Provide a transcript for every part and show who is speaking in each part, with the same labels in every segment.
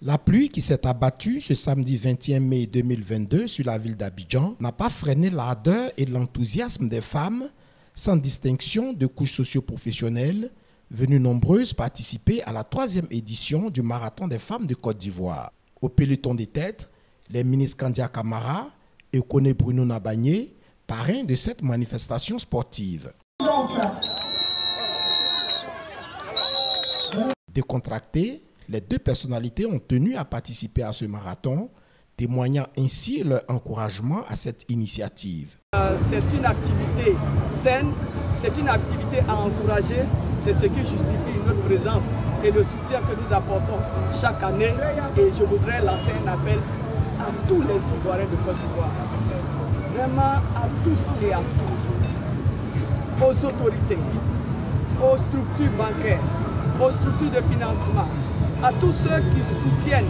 Speaker 1: La pluie qui s'est abattue ce samedi 21 mai 2022 sur la ville d'Abidjan n'a pas freiné l'ardeur et l'enthousiasme des femmes, sans distinction de couches socio-professionnelles, venues nombreuses participer à la 3e édition du Marathon des femmes de Côte d'Ivoire. Au peloton des têtes, les ministres Kandia Camara et Kone Bruno Nabagné, parrains de cette manifestation sportive. Décontractés, les deux personnalités ont tenu à participer à ce marathon, témoignant ainsi leur encouragement à cette initiative.
Speaker 2: C'est une activité saine, c'est une activité à encourager, c'est ce qui justifie notre présence et le soutien que nous apportons chaque année. Et je voudrais lancer un appel à tous les Ivoiriens de Côte d'Ivoire, vraiment à tous et à tous, aux autorités, aux structures bancaires, aux structures de financement, à tous ceux qui soutiennent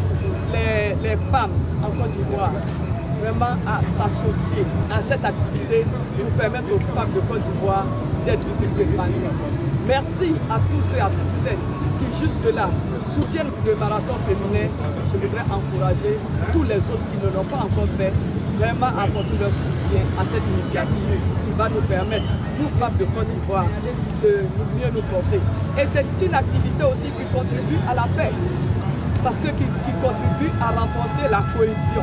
Speaker 2: les femmes en Côte d'Ivoire, vraiment à s'associer à cette activité pour permettre aux femmes de Côte d'Ivoire d'être plus épanouies. Merci à tous ceux et à toutes celles qui jusque-là soutiennent le marathon féminin. Je voudrais encourager tous les autres qui ne l'ont pas encore fait, vraiment à apporter leur soutien à cette initiative qui va nous permettre, nous femmes de Côte d'Ivoire, de mieux nous porter. Et c'est une activité aussi qui contribue à la paix, parce que qui contribue à renforcer la cohésion.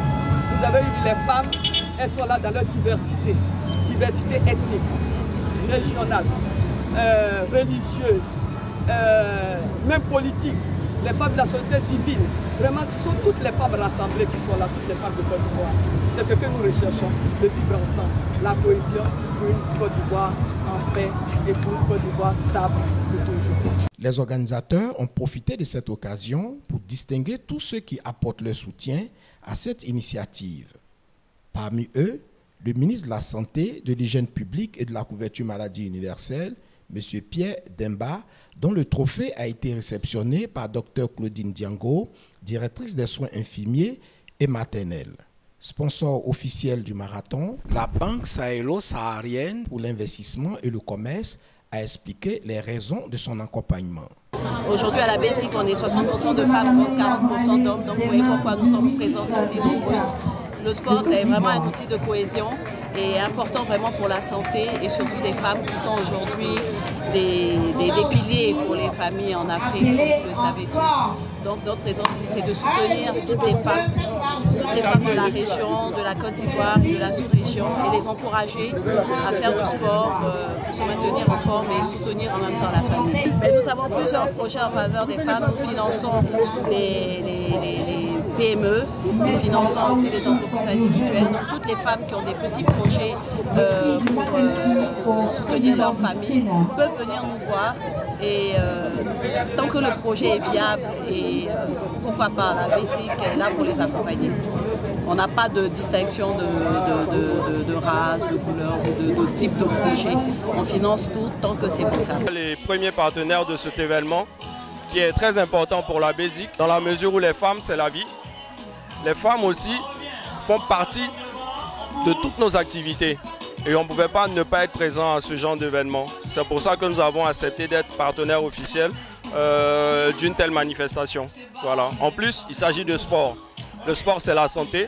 Speaker 2: Vous avez vu les femmes, elles sont là dans leur diversité ethnique, régionale, religieuse, même politique, les femmes de la société civile. Vraiment, ce sont toutes les femmes rassemblées qui sont là, toutes les femmes de Côte d'Ivoire. C'est ce que nous recherchons, de vivre ensemble, la cohésion pour une Côte d'Ivoire en paix et pour une Côte d'Ivoire stable pour toujours.
Speaker 1: Les organisateurs ont profité de cette occasion pour distinguer tous ceux qui apportent leur soutien à cette initiative. Parmi eux, le ministre de la Santé, de l'Hygiène publique et de la couverture maladie universelle, M. Pierre Demba, dont le trophée a été réceptionné par Dr Claudine Diango, directrice des soins infirmiers et maternels. Sponsor officiel du marathon, la Banque sahélo-saharienne pour l'investissement et le commerce a expliqué les raisons de son accompagnement.
Speaker 3: Aujourd'hui à la Belgique, on est 60% de femmes contre 40% d'hommes, donc vous voyez pourquoi nous sommes présents ici nombreuses. Le sport, c'est vraiment un outil de cohésion et important vraiment pour la santé et surtout des femmes qui sont aujourd'hui des piliers pour les familles en Afrique, vous le savez tous. Donc notre présence ici, c'est de soutenir toutes les femmes de la région, de la Côte d'Ivoire, de la sous-région et les encourager à faire du sport pour se maintenir en forme et soutenir en même temps la famille. Mais nous avons plusieurs projets en faveur des femmes. Nous finançons les PME, nous finançons aussi les entreprises individuelles, donc toutes les femmes qui ont des petits projets pour soutenir leur famille peuvent venir nous voir et tant que le projet est viable et pourquoi pas, la BESIC est là pour les accompagner. On n'a pas de distinction de race, de couleur ou de type de projet. On finance tout tant que c'est bancable.
Speaker 4: Les premiers partenaires de cet événement qui est très important pour la BESIC, dans la mesure où les femmes, c'est la vie. Les femmes aussi font partie de toutes nos activités et on ne pouvait pas ne pas être présent à ce genre d'événement. C'est pour ça que nous avons accepté d'être partenaire officiel d'une telle manifestation. Voilà. En plus, il s'agit de sport. Le sport, c'est la santé.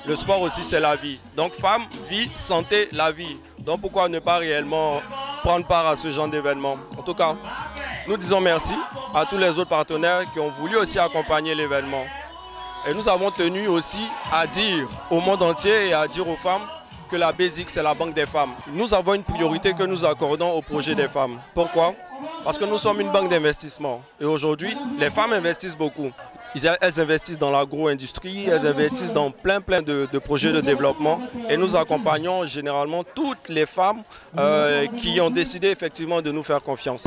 Speaker 4: Le sport aussi, c'est la vie. Donc, femme, vie, santé, la vie. Donc, pourquoi ne pas réellement prendre part à ce genre d'événement? En tout cas, nous disons merci à tous les autres partenaires qui ont voulu aussi accompagner l'événement. Et nous avons tenu aussi à dire au monde entier et à dire aux femmes que la BESIC, c'est la banque des femmes. Nous avons une priorité que nous accordons au projet des femmes. Pourquoi? Parce que nous sommes une banque d'investissement. Et aujourd'hui, les femmes investissent beaucoup. Elles investissent dans l'agro-industrie, elles investissent dans plein de projets de développement. Et nous accompagnons généralement toutes les femmes qui ont décidé effectivement de nous faire confiance.